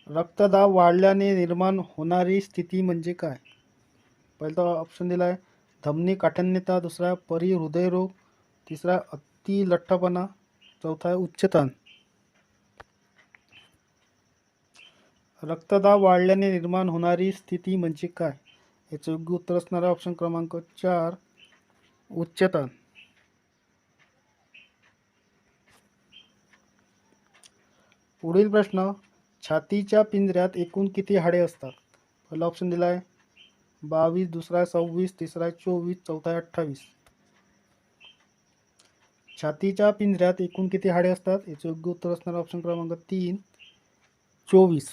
रक्तदाब वाढल्याने निर्माण होणारी स्थिती म्हणजे काय? पहिला ऑप्शन दिला आहे धमनी काठिण्यता, दुसरा परिहृदयरोग, तिसरा अति लठ्ठपणा, चौथा आहे उच्च ताण. रक्तदाब वाढल्याने निर्माण होणारी स्थिती म्हणजे काय? याचं योग्य उत्तर असणार आहे ऑप्शन क्रमांक 4 उच्च ताण. पुढील प्रश्न, छातीच्या पिंजऱ्यात एकूण किती हाडे असतात? पहिला ऑप्शन दिला आहे 22, दुसरा आहे 26, तिसरा आहे 24, चौथा आहे 28. छातीच्या पिंजऱ्यात एकूण किती हाडे असतात? याचे योग्य उत्तर असणार ऑप्शन क्रमांक 3 24.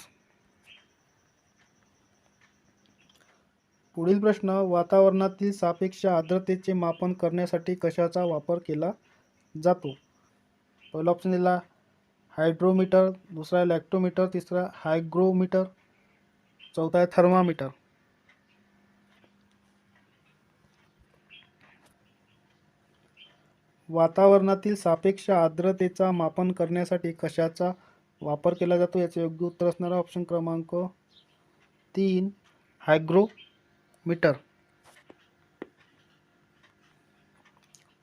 पुढील प्रश्न, वातावरणातील सापेक्ष आर्द्रतेचे मापन करण्यासाठी कशाचा वापर केला जातो? पहिला ऑप्शन दिला हायड्रोमीटर, दुसरा आहे लॅक्टोमीटर, तिसरा हायग्रोमीटर, चौथा आहे थर्मामीटर. वातावरणातील सापेक्ष आर्द्रतेचा मापन करण्यासाठी कशाचा वापर केला जातो? याचे योग्य उत्तर असणार ऑप्शन क्रमांक 3 हायग्रोमीटर.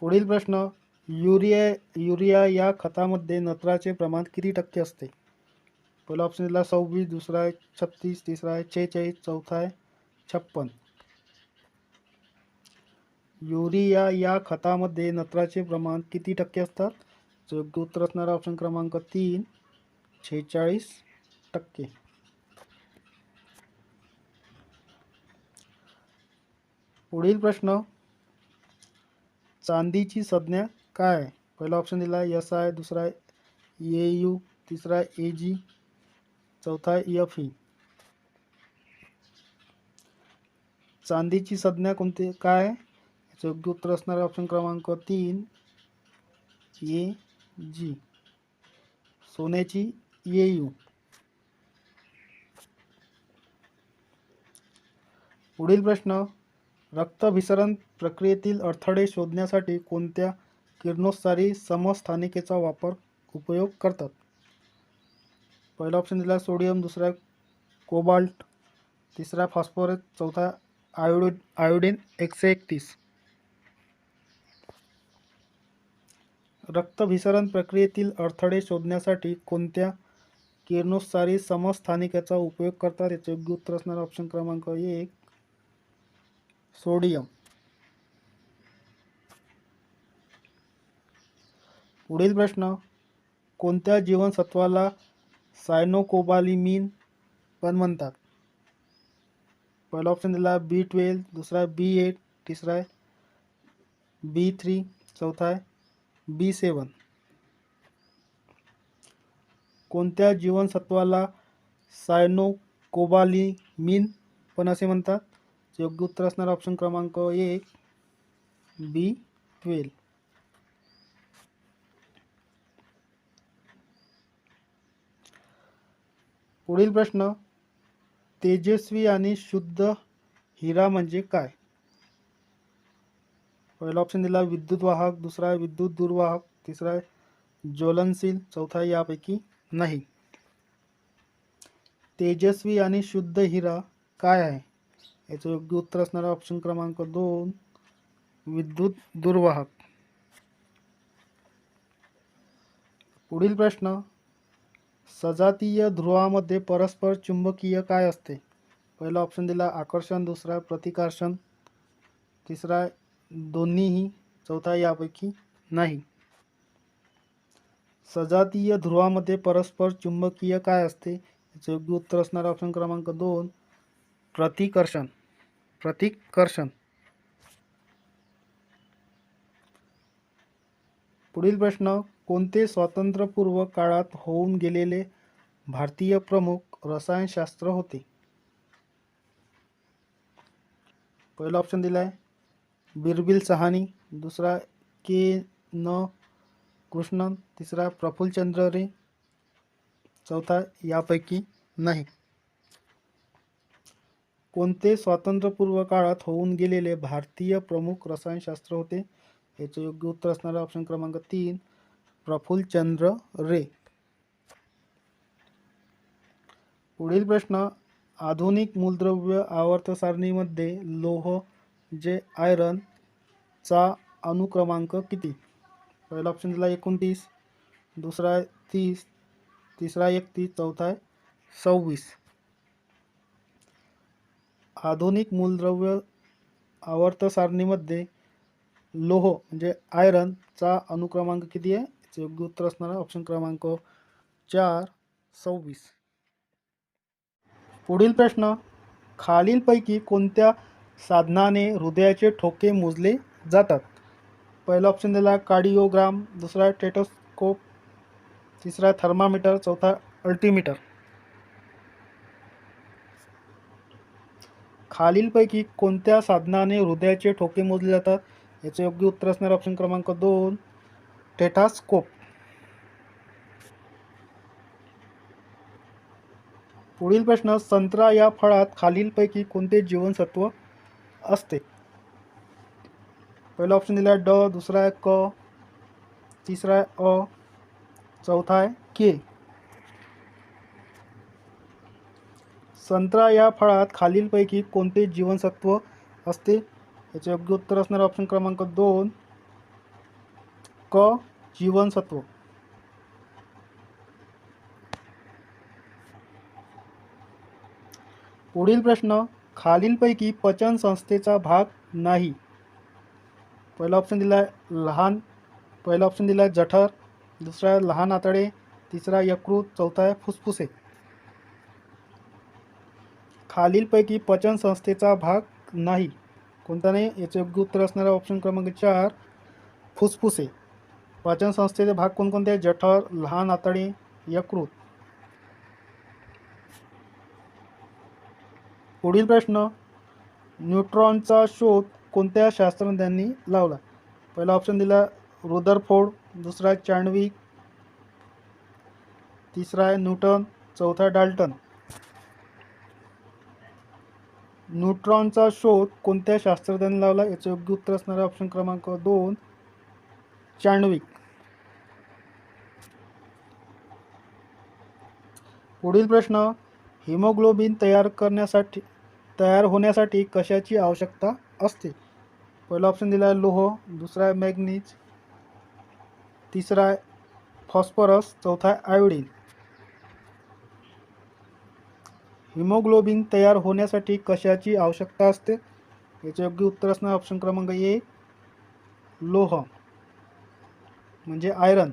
पुढील प्रश्न, युरिया या खतामध्ये नत्राचे प्रमाण किती टक्के असते? पहिला ऑप्शन दिला 26, दुसरा आहे 36, तिसरा आहे 46, चौथा आहे 56. युरिया या खतामध्ये नत्राचे प्रमाण किती टक्के असतात? योग्य उत्तर असणार ऑप्शन क्रमांक 3 46%. पुढील प्रश्न, चांदीची संज्ञा काय आहे? पहिला ऑप्शन दिला SI, दुसरा आहे AU, तिसरा आहे AG, चौथा आहे FE. चांदीची संज्ञा कोणती काय आहे? याचं योग्य उत्तर असणार ऑप्शन क्रमांक 3 AG. सोन्याची AU. पुढील प्रश्न, रक्तभिसरण प्रक्रियेतील अडथळे शोधण्यासाठी कोणत्या किरणोत्सारी समस्थानिकेचा उपयोग करतात? पहिला ऑप्शन दिला सोडियम, दुसरा कोबाल्ट, तिसरा फॉस्फरस, चौथा आयोडीन 131. रक्तभिसरण प्रक्रियेतील अडथळे शोधण्यासाठी कोणत्या किरणोत्सारी समस्थानिकेचा उपयोग करतात? याचे योग्य उत्तर असणार ऑप्शन क्रमांक 1 सोडियम. पुढील प्रश्न, कोणत्या जीवनसत्वाला सायनोकोबालामिन पण म्हणतात? पहिला ऑप्शन दिला B12, दुसरा B8, तिसरा आहे B3, चौथा आहे B7. कोणत्या जीवनसत्वाला सायनोकोबालामिन पण असे म्हणतात? योग्य उत्तर असणार ऑप्शन क्रमांक 1 B12. पुढील प्रश्न, तेजस्वी आणि शुद्ध हिरा म्हणजे काय? पहिला ऑप्शन दिला विद्युत वाहक, दुसरा आहे विद्युत दुर्वाहक, तिसरा आहे ज्वलनशील, चौथा यापैकी नाही. तेजस्वी आणि शुद्ध हिरा काय आहे? याचं योग्य उत्तर असणार ऑप्शन क्रमांक 2 विद्युत दुर्वाहक. पुढील प्रश्न, सजातीय ध्रुवामध्ये परस्पर चुंबकीय काय असते? पहिला ऑप्शन दिला आकर्षण, दुसरा प्रतिकर्षण, तिसरा दोन्हीही, चौथा यापैकी नाही. सजातीय ध्रुवामध्ये परस्पर चुंबकीय काय असते? याचे योग्य उत्तर असणार ऑप्शन क्रमांक 2 प्रतिकर्षण. पुढील प्रश्न, कोणते स्वातंत्र्यपूर्व काळात होऊन गेलेले भारतीय प्रमुख रसायनशास्त्र होते? पहिला ऑप्शन दिलाय बिरबिल सहानी, दुसरा K.N. कृष्णन, तिसरा प्रफुल्लचंद्र रे, चौथा यापैकी नाही. कोणते स्वातंत्र्यपूर्व काळात होऊन गेलेले भारतीय प्रमुख रसायनशास्त्र होते? याचे योग्य उत्तर असणारा ऑप्शन क्रमांक 3 प्रफुल्लचंद्र रे. पुढील प्रश्न, आधुनिक मूलद्रव्य आवर्त सारणीमध्ये लोह जे आयरन चा अनुक्रमांक किती? पहिला ऑप्शन दिला 29, दुसरा आहे 30, तिसरा 31, चौथा आहे 26. आधुनिक मूलद्रव्य आवर्त सारणीमध्ये लोह म्हणजे आयरन चा अनुक्रमांक किती आहे? याचे योग्य उत्तर असणार आहे ऑप्शन क्रमांक 4, 26. पुढील प्रश्न, खालीलपैकी कोणत्या साधनाने हृदयाचे ठोके मोजले जातात? पहिला ऑप्शन दिला कार्डिओग्राम, दुसरा टेटोस्कोप, तिसरा थर्मामीटर, चौथा अल्टीमीटर. खालीलपैकी कोणत्या साधनाने हृदयाचे ठोके मोजले जातात? याचे योग्य उत्तर असणार ऑप्शन क्रमांक 2, टेटास्कोप. पुढील प्रश्न, संत्रा या फळात खालीलपैकी कोणते जीवनसत्व असते? पहिला ऑप्शन दिला ड, दुसरा आहे क, तिसरा आहे अ, चौथा आहे के. संत्रा या फळात खालीलपैकी कोणते जीवनसत्व असते? याचे योग्य उत्तर असणार ऑप्शन क्रमांक 2, क जीवनसत्व. पुढील प्रश्न, खालीलपैकी पचन संस्थेचा भाग नाही. पहिला ऑप्शन दिला जठर, दुसरा लहान आतडे, तिसरा यकृत, चौथा आहे फुफ्फुसे. खालीलपैकी पचन संस्थेचा भाग नाही कोणता नाही? याचे योग्य उत्तर असणार ऑप्शन क्रमांक 4, फुफ्फुसे. पचन संस्थेचे भाग कोणकोणते आहेत? जठर, लहान आतडे, यकृत. पुढील प्रश्न, न्यूट्रॉनचा शोध कोणत्या शास्त्रज्ञांनी लावला? पहिला ऑप्शन दिला रुदरफोर्ड, दुसरा चॅडविक, तिसरा आहे न्यूटन, चौथा डाल्टन. न्यूट्रॉनचा शोध कोणत्या शास्त्रज्ञांनी लावला? याचे योग्य उत्तर असणार आहे ऑप्शन क्रमांक 2, चॅडविक. पुढील प्रश्न, हिमोग्लोबिन तयार होण्यासाठी कशाची आवश्यकता असते? पहिला ऑप्शन दिला आहे लोह, दुसरा आहे मॅग्नीज, तिसरा आहे फॉस्फरस, चौथा आहे आयोडीन. हिमोग्लोबिन तयार होण्यासाठी कशाची आवश्यकता असते? याचे योग्य उत्तर असणार ऑप्शन क्रमांक 1, लोह म्हणजे आयरन.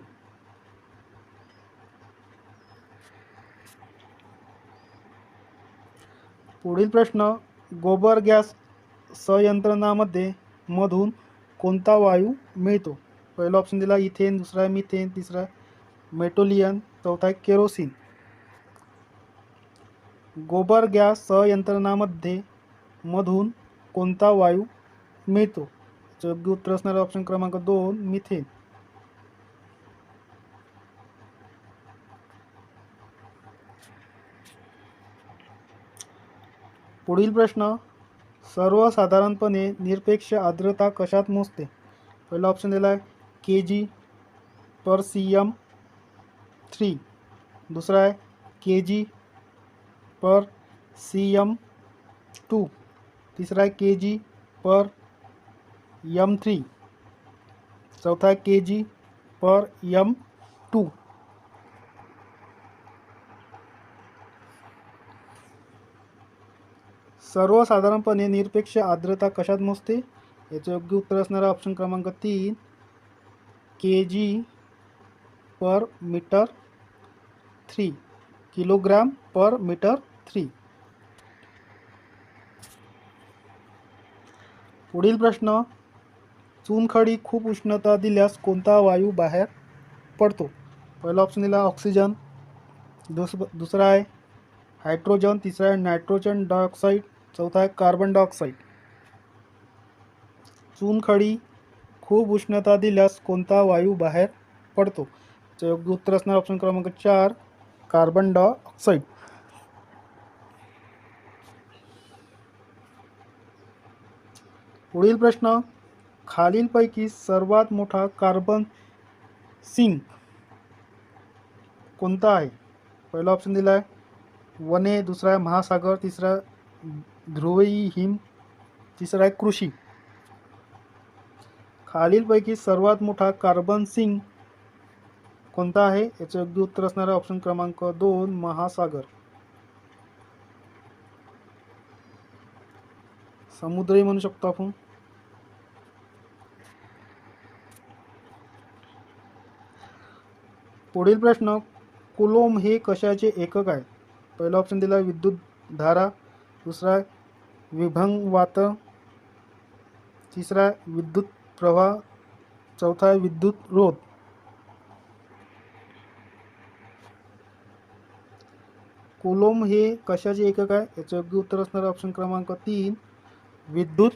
पुढील प्रश्न, गोबर गॅस संयंत्रणामध्ये मधून कोणता वायू मिळतो? पहिला ऑप्शन दिला इथेन, दुसरा आहे मिथेन, तिसरा मेटोलियन, चौथा आहे केरोसिन. गोबर गॅस संयंत्रणामध्ये मधून कोणता वायू मिळतो? योग्य उत्तर असणार ऑप्शन क्रमांक 2, मिथेन. पुढील प्रश्न, सर्वसाधारणपणे निरपेक्ष आर्द्रता कशात मोजते? पहिला ऑप्शन दिला आहे kg/cm3, दुसरा आहे kg/cm2, तिसरा आहे kg/m3, चौथा आहे kg/m2. सर्वसाधारणपणे निरपेक्ष आर्द्रता कशात मोजते? याचे योग्य उत्तर असणारा ऑप्शन क्रमांक 3, kg/m3, kg/m3. पुढील प्रश्न, चुनखडी खूप उष्णता दिल्यास कोणता वायू बाहेर पडतो? पहिला ऑप्शन दिला ऑक्सिजन, दुसरा आहे हायड्रोजन, तिसरा आहे नायट्रोजन डायऑक्साईड, चौथा आहे कार्बन डायऑक्साईड. चुनखडी खूप उष्णता दिल्यास कोणता वायू बाहेर पडतो? योग्य उत्तर असणार ऑप्शन क्रमांक 4, कार्बन डायऑक्साईड. पुढील प्रश्न, खालीलपैकी सर्वात मोठा कार्बन सिंक कोणता आहे? पहिला ऑप्शन दिला आहे वने, दुसरा आहे महासागर, तिसरा ध्रुवीय हिम, तिसरा आहे कृषी. खालीलपैकी सर्वात मोठा कार्बन सिंक कोणता आहे? याचं योग्य उत्तर असणार आहे ऑप्शन क्रमांक 2 महासागर. समुद्रही म्हणू शकतो आपण. पुढील प्रश्न, कुलोम हे कशाचे एकक आहे? पहिला ऑप्शन दिला विद्युत धारा, दुसरा विभंगवात, तिसरा विद्युत प्रवाह, चौथा विद्युत रोध. कुलोम हे कशाचे एकक आहे? याचं योग्य उत्तर असणार ऑप्शन क्रमांक 3 विद्युत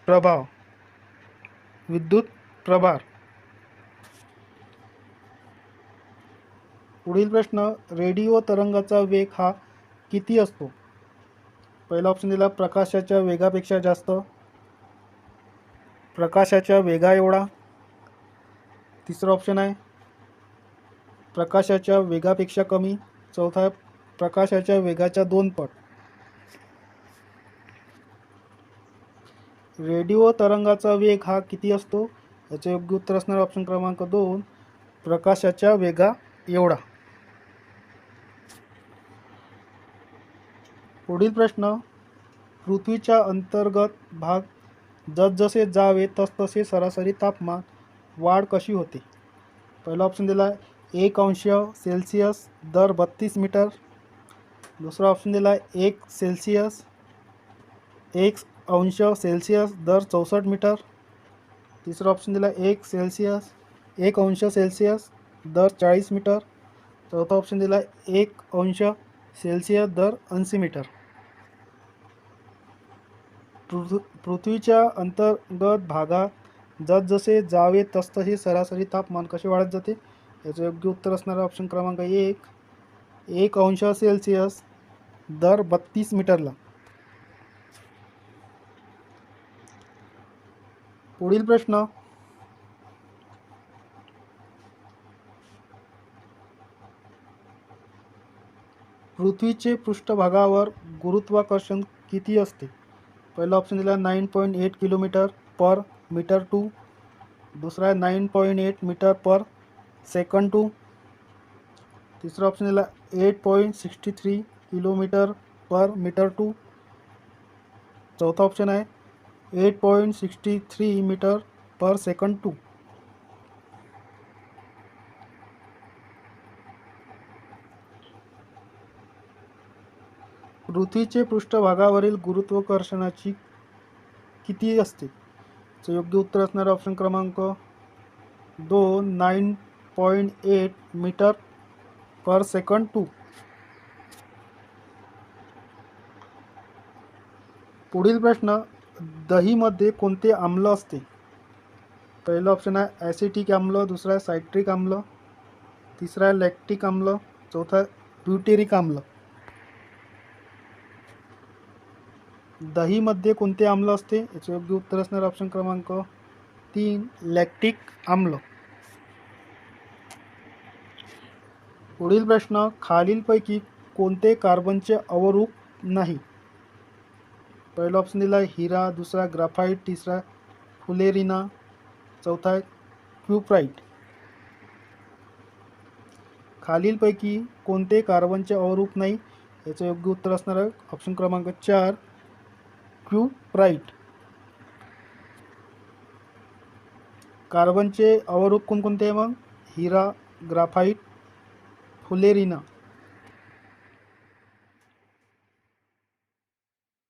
प्रभाव, विद्युत प्रभार. पुढील प्रश्न, रेडिओ तरंगाचा वेग हा किती असतो? पहिला ऑप्शन दिला प्रकाशाच्या वेगापेक्षा जास्त, प्रकाशाच्या वेगा एवढा, तिसरा ऑप्शन आहे प्रकाशाच्या वेगापेक्षा कमी, चौथा प्रकाशाच्या वेगाच्या 2 पट. रेडिओ तरंगाचा वेग हा किती असतो? याचे योग्य उत्तर असणार ऑप्शन क्रमांक 2 प्रकाशाच्या वेगा एवढा. पुढील प्रश्न, पृथ्वीच्या अंतर्गत भाग जसजसे जावे तसतसे सरासरी तापमान वाढ कशी होते? पहिला ऑप्शन दिला 1° दर 32 मीटर, दुसरा ऑप्शन दिला 1°C दर 64 मीटर, तिसरा ऑप्शन दिला 1°C दर 40 मीटर, चौथा ऑप्शन दिला 1°C दर 80 मीटर. पृथ्वीच्या अंतर्गत भागात जसजसे जावे तसतसे सरासरी तापमान कसे वाढत जाते? याचं योग्य उत्तर असणार ऑप्शन क्रमांक 1°C दर 32 मीटरला. पुढील प्रश्न, पृथ्वीचे पृष्ठभागावर गुरुत्वाकर्षण किती असते? पहिला ऑप्शन दिला 9.8 किलोमीटर पर मीटर 2, दुसरा आहे 9.8 मीटर पर सेकंड 2, तिसरा ऑप्शन दिला 8.63 किलोमीटर पर मीटर 2, चौथा ऑप्शन आहे 8.63 मीटर पर सेकंड 2. पृथ्वीचे पृष्ठभागावरील गुरुत्वाकर्षणाची किती असते? तर योग्य उत्तर असणार ऑप्शन क्रमांक 2 9.8 मीटर पर सेकंड 2. पुढील प्रश्न, दहीमध्ये कोणते आम्ल असते? पहिला ऑप्शन आहे ॲसिटिक आम्ल, दुसरा आहे सायट्रिक आम्ल, तिसरा आहे लॅक्टिक आम्ल, चौथा ब्युटेरिक आम्ल. दहीमध्ये कोणते आम्ल असते? याचे योग्य उत्तर असणार ऑप्शन क्रमांक 3 लॅक्टिक आम्ल. पुढील प्रश्न, खालीलपैकी कोणते कार्बनचे अवरूप नाही? पहिला ऑप्शन दिला हिरा, दुसरा ग्राफाईट, तिसरा फुलेरिना, चौथा क्युप्राईट. खालीलपैकी कोणते कार्बनचे अवरूप नाही? याचं योग्य उत्तर असणार आहे ऑप्शन क्रमांक 4 क्युप्राईट. कार्बनचे अवरूप कोणकोणते आहे मग? हिरा, ग्राफाईट, फुलेरिना.